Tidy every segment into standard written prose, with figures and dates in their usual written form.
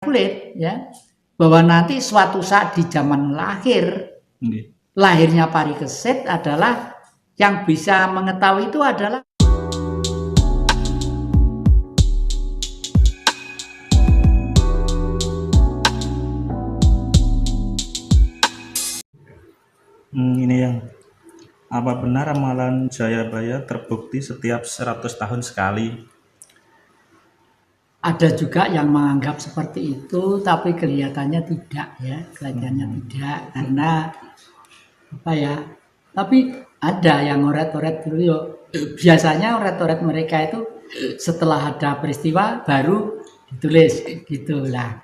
kulit, ya, bahwa nanti suatu saat di zaman lahir, lahirnya Parikesit adalah yang bisa mengetahui itu adalah ini yang apa benar ramalan Jayabaya terbukti setiap 100 tahun sekali? Ada juga yang menganggap seperti itu, tapi kelihatannya tidak, ya, kelihatannya tidak, karena apa ya? Tapi ada yang oret-oret dulu, yo. Biasanya oret-oret mereka itu setelah ada peristiwa baru ditulis, gitulah.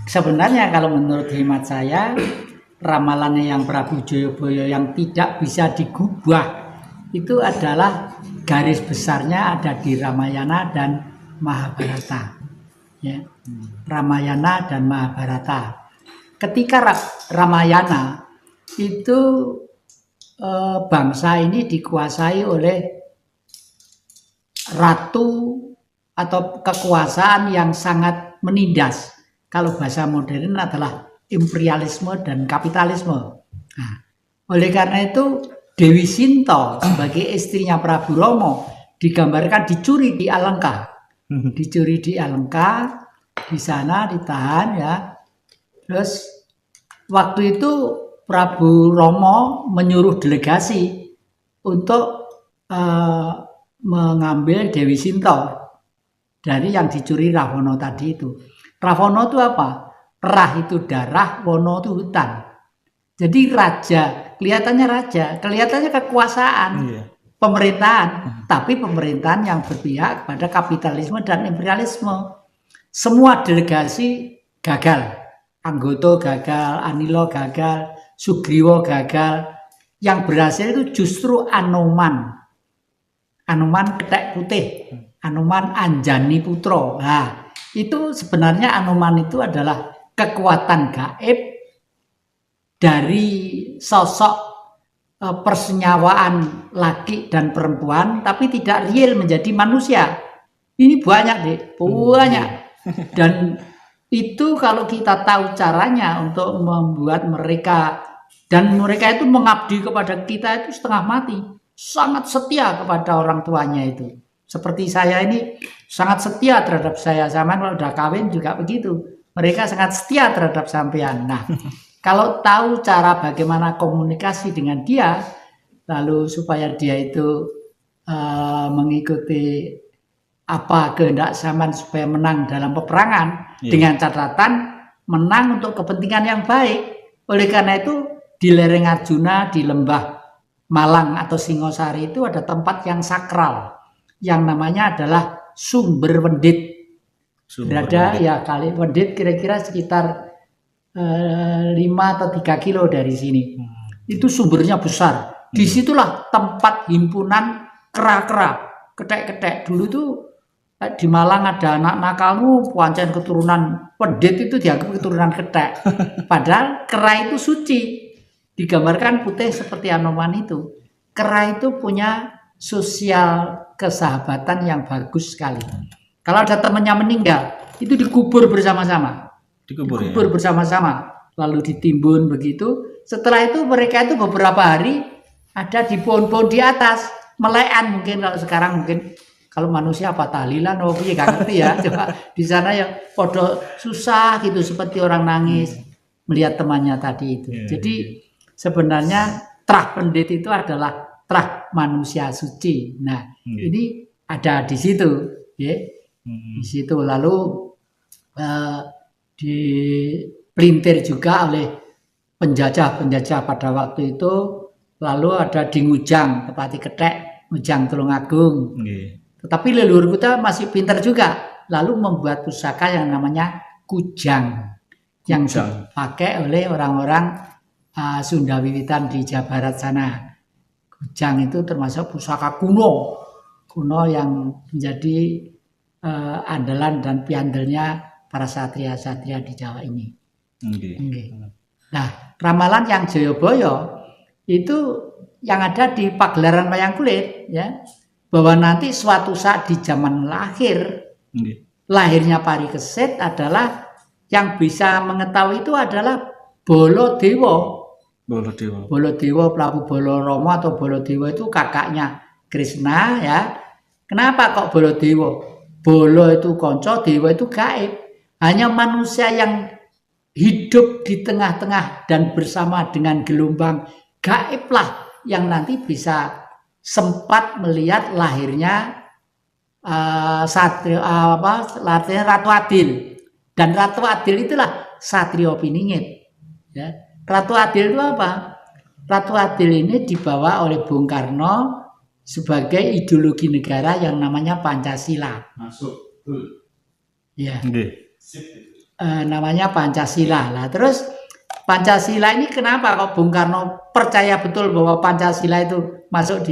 Sebenarnya kalau menurut hemat saya, ramalannya yang Prabu Jayabaya yang tidak bisa digubah itu adalah garis besarnya ada di Ramayana dan Mahabharata, ya. Ramayana dan Mahabharata. Ketika Ramayana itu bangsa ini dikuasai oleh ratu atau kekuasaan yang sangat menindas. Kalau bahasa modern adalah imperialisme dan kapitalisme. Nah, oleh karena itu Dewi Sinta sebagai istrinya Prabu Rama digambarkan dicuri di Alengka. Dicuri di Alengka, di sana ditahan, ya. Terus waktu itu Prabu Rama menyuruh delegasi untuk mengambil Dewi Sinta dari yang dicuri Rahwana tadi itu. Rahwana itu apa? Rah itu darah, Wana itu hutan. Jadi raja, kelihatannya kekuasaan, pemerintahan, tapi pemerintahan yang berpihak pada kapitalisme dan imperialisme. Semua delegasi gagal, Anggota gagal, Anila gagal, Sugriwa gagal. Yang berhasil itu justru Anoman Ketek Putih, Anoman Anjani Putra. Nah, itu sebenarnya Anoman itu adalah kekuatan gaib dari sosok persenyawaan laki dan perempuan, tapi tidak real menjadi manusia. Ini banyak, deh, banyak. Dan itu kalau kita tahu caranya untuk membuat mereka, dan mereka itu mengabdi kepada kita itu setengah mati, sangat setia kepada orang tuanya itu. Seperti saya ini sangat setia terhadap saya, sama kalau udah kawin juga begitu. Mereka sangat setia terhadap sampean. Nah, kalau tahu cara bagaimana komunikasi dengan dia, lalu supaya dia itu mengikuti apa kehendak sampean supaya menang dalam peperangan, dengan catatan menang untuk kepentingan yang baik. Oleh karena itu di lereng Arjuna, di lembah Malang atau Singosari itu ada tempat yang sakral yang namanya adalah Sumber Wendit. Berada ya kali Wendit kira-kira sekitar 5 atau 3 kilo dari sini. Itu sumbernya besar. Disitulah tempat himpunan kera-kera, ketek-ketek. Dulu itu di Malang ada anak nakalmu, pancen keturunan Wendit itu dianggap keturunan ketek. Padahal kera itu suci. Digambarkan putih seperti Anoman itu. Kera itu punya sosial kesahabatan yang bagus sekali. Kalau ada temannya meninggal, itu dikubur bersama-sama. Dikubur bersama-sama. Lalu ditimbun begitu. Setelah itu mereka itu beberapa hari ada di pohon-pohon di atas. Melekan mungkin kalau sekarang mungkin. Kalau manusia apa tahlilan, gak ngerti ya. Coba di sana yang podo susah gitu. Seperti orang nangis. Melihat temannya tadi itu. Jadi sebenarnya trah pendit itu adalah trah manusia suci. Nah ini ada di situ. Ya. Di situ lalu dipelintir juga oleh penjajah pada waktu itu. Lalu ada di Ngujang, tepati Ketek, Ngujang Tulungagung. Tetapi leluhur kita masih pintar juga, lalu membuat pusaka yang namanya Kujang, yang dipakai oleh orang-orang Sunda Wiwitan di Jawa Barat sana. Kujang itu termasuk pusaka kuno yang menjadi andalan dan piandelnya para satria-satria di Jawa ini. Nah, ramalan yang Jayabaya itu yang ada di pagelaran wayang kulit, ya, bahwa nanti suatu saat di zaman lahirnya Parikesit adalah yang bisa mengetahui itu adalah Baladewa. Baladewa. Baladewa, Prabu Balarama atau Baladewa itu kakaknya Krishna ya. Kenapa kok Baladewa? Bala itu konco, dewa itu gaib. Hanya manusia yang hidup di tengah-tengah dan bersama dengan gelombang gaiblah yang nanti bisa sempat melihat lahirnya Ratu Adil. Dan Ratu Adil itulah Satrio Piningit. Ya. Ratu Adil itu apa? Ratu Adil ini dibawa oleh Bung Karno sebagai ideologi negara yang namanya Pancasila. Masuk. Ya. Nggih. Namanya Pancasila. Lah terus Pancasila ini kenapa kok Bung Karno percaya betul bahwa Pancasila itu masuk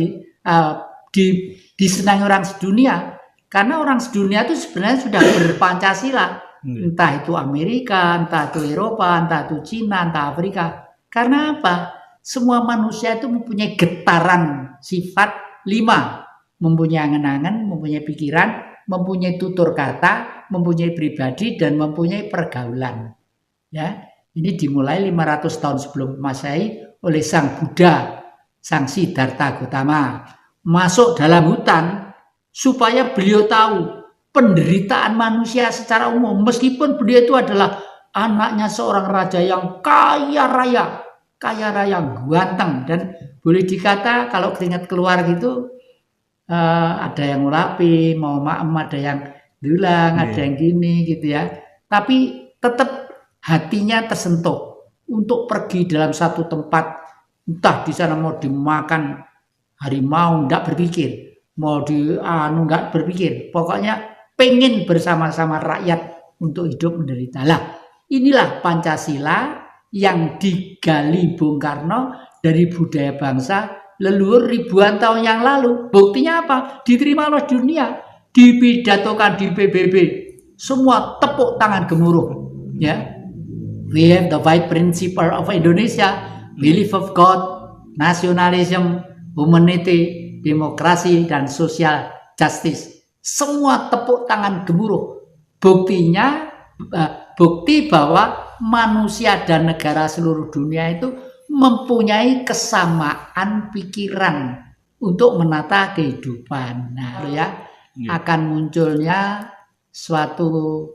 disenangi orang sedunia? Karena orang sedunia itu sebenarnya sudah berpancasila. Entah itu Amerika, entah itu Eropa, entah itu Cina, entah Afrika. Karena apa? Semua manusia itu mempunyai getaran sifat 5. Mempunyai angan-angan, mempunyai pikiran, mempunyai tutur kata, mempunyai pribadi, dan mempunyai pergaulan. Ya, ini dimulai 500 tahun sebelum Masehi oleh Sang Buddha, Sang Siddhartha Gautama. Masuk dalam hutan supaya beliau tahu penderitaan manusia secara umum. Meskipun beliau itu adalah anaknya seorang raja yang kaya raya ganteng, dan boleh dikata kalau keringat keluar gitu ada yang ngulapi, mau maem, ada yang dulang, ada yang gini gitu ya. Tapi tetap hatinya tersentuh untuk pergi dalam satu tempat, entah di sana mau dimakan harimau, enggak berpikir, mau enggak berpikir, pokoknya pengen bersama-sama rakyat untuk hidup menderita. Lah, inilah Pancasila yang digali Bung Karno dari budaya bangsa leluhur ribuan tahun yang lalu. Buktinya apa? Diterima oleh dunia, dipidatokan di PBB, semua tepuk tangan gemuruh. Ya, we have the five principle of Indonesia: belief of God, nationalism, humanity, demokrasi, dan social justice. Semua tepuk tangan gemuruh. Buktinya, bukti bahwa manusia dan negara seluruh dunia itu mempunyai kesamaan pikiran untuk menata kehidupan. Nah, ya, akan munculnya suatu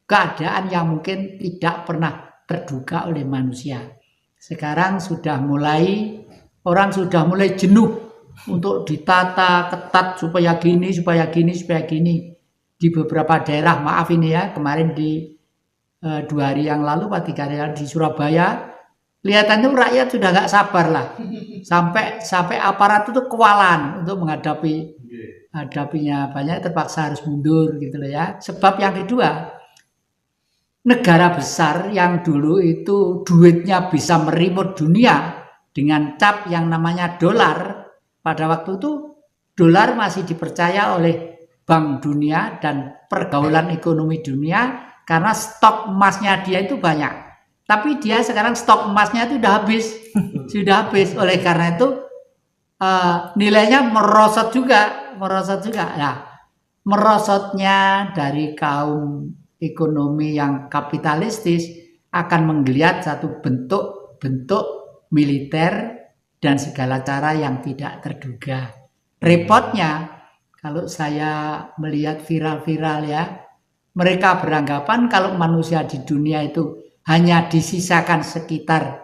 keadaan yang mungkin tidak pernah terduga oleh manusia. Sekarang orang sudah mulai jenuh untuk ditata ketat supaya gini. Di beberapa daerah, maaf ini ya, kemarin di 2 hari yang lalu, 3 hari yang lalu di Surabaya, kelihatannya rakyat sudah nggak sabar lah, sampai aparat itu kewalahan untuk menghadapinya, banyak terpaksa harus mundur gitu loh ya. Sebab yang kedua, negara besar yang dulu itu duitnya bisa merimut dunia dengan cap yang namanya dolar, pada waktu itu dolar masih dipercaya oleh Bank Dunia dan pergaulan ekonomi dunia karena stok emasnya dia itu banyak. Tapi dia sekarang stok emasnya itu sudah habis. Oleh karena itu nilainya merosot juga. Nah, merosotnya dari kaum ekonomi yang kapitalistis akan menggeliat satu bentuk militer dan segala cara yang tidak terduga. Repotnya, kalau saya melihat viral-viral ya, mereka beranggapan kalau manusia di dunia itu hanya disisakan sekitar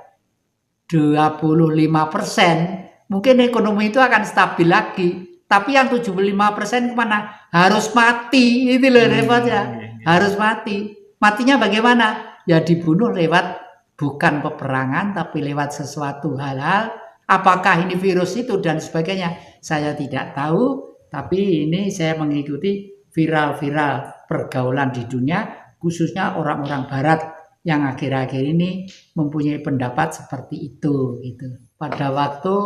25%, mungkin ekonomi itu akan stabil lagi. Tapi yang 75% kemana? Harus mati, itu loh repotnya. Harus mati. Matinya bagaimana? Ya dibunuh lewat bukan peperangan, tapi lewat sesuatu hal-hal. Apakah ini virus itu dan sebagainya? Saya tidak tahu. Tapi ini saya mengikuti viral-viral pergaulan di dunia, khususnya orang-orang barat yang akhir-akhir ini mempunyai pendapat seperti itu. Gitu. Pada waktu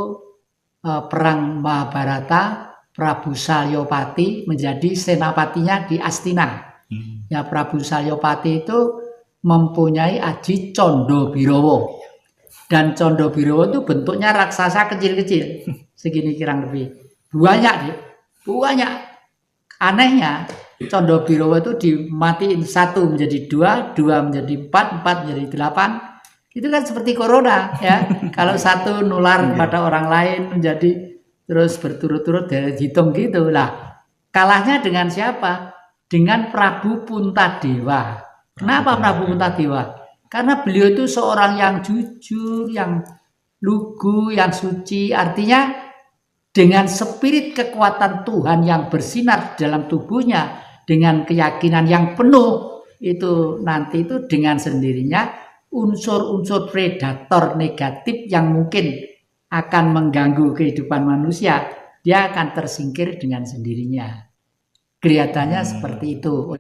perang Mahabharata, Prabu Salyopati menjadi senapatinya di Astina. Ya, Prabu Salyopati itu mempunyai aji Condobhirowo. Dan Condobhirowo itu bentuknya raksasa kecil-kecil, segini kurang lebih. Banyak. Anehnya, Condro Birowo itu dimatiin 1 menjadi 2, 2 menjadi 4, 4 menjadi 8. Itu kan seperti corona ya. Kalau 1 nular pada orang lain menjadi terus berturut-turut dihitung gitu lah. Kalahnya dengan siapa? Dengan Prabu Puntadewa. Kenapa Prabu Puntadewa? Karena beliau itu seorang yang jujur, yang lugu, yang suci. Artinya dengan spirit kekuatan Tuhan yang bersinar dalam tubuhnya, dengan keyakinan yang penuh, itu nanti itu dengan sendirinya unsur-unsur predator negatif yang mungkin akan mengganggu kehidupan manusia, dia akan tersingkir dengan sendirinya. Kelihatannya seperti itu.